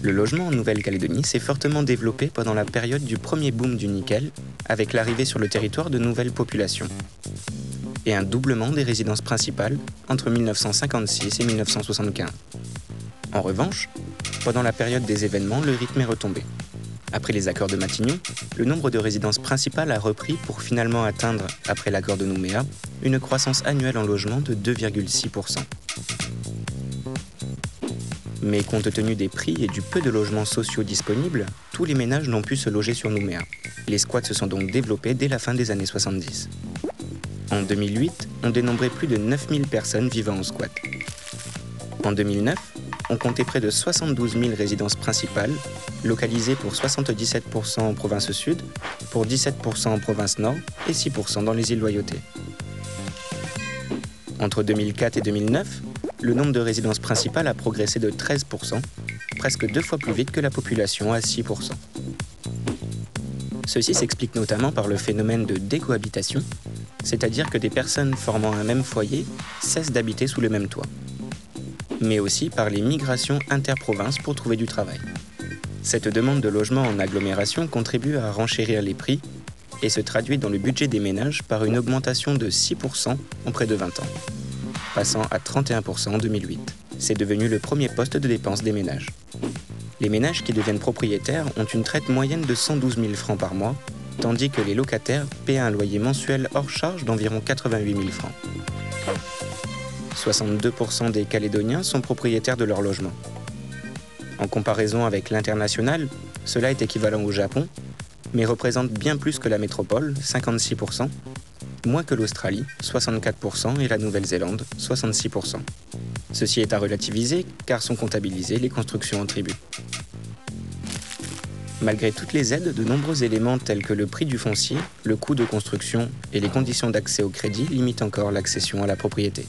Le logement en Nouvelle-Calédonie s'est fortement développé pendant la période du premier boom du nickel, avec l'arrivée sur le territoire de nouvelles populations, et un doublement des résidences principales entre 1956 et 1975. En revanche, pendant la période des événements, le rythme est retombé. Après les accords de Matignon, le nombre de résidences principales a repris pour finalement atteindre, après l'accord de Nouméa, une croissance annuelle en logement de 2,6%. Mais compte tenu des prix et du peu de logements sociaux disponibles, tous les ménages n'ont pu se loger sur Nouméa. Les squats se sont donc développés dès la fin des années 70. En 2008, on dénombrait plus de 9000 personnes vivant en squat. En 2009, on comptait près de 72 000 résidences principales, localisées pour 77% en province sud, pour 17% en province nord et 6% dans les îles Loyauté. Entre 2004 et 2009, le nombre de résidences principales a progressé de 13%, presque 2 fois plus vite que la population à 6%. Ceci s'explique notamment par le phénomène de décohabitation, c'est-à-dire que des personnes formant un même foyer cessent d'habiter sous le même toit, mais aussi par les migrations interprovinces pour trouver du travail. Cette demande de logement en agglomération contribue à renchérir les prix et se traduit dans le budget des ménages par une augmentation de 6% en près de 20 ans, passant à 31% en 2008. C'est devenu le premier poste de dépense des ménages. Les ménages qui deviennent propriétaires ont une traite moyenne de 112 000 francs par mois, tandis que les locataires paient un loyer mensuel hors charge d'environ 88 000 francs. 62% des Calédoniens sont propriétaires de leur logement. En comparaison avec l'international, cela est équivalent au Japon, mais représente bien plus que la métropole, 56%, moins que l'Australie, 64%, et la Nouvelle-Zélande, 66%. Ceci est à relativiser car sont comptabilisées les constructions en tribu. Malgré toutes les aides, de nombreux éléments tels que le prix du foncier, le coût de construction et les conditions d'accès au crédit limitent encore l'accession à la propriété.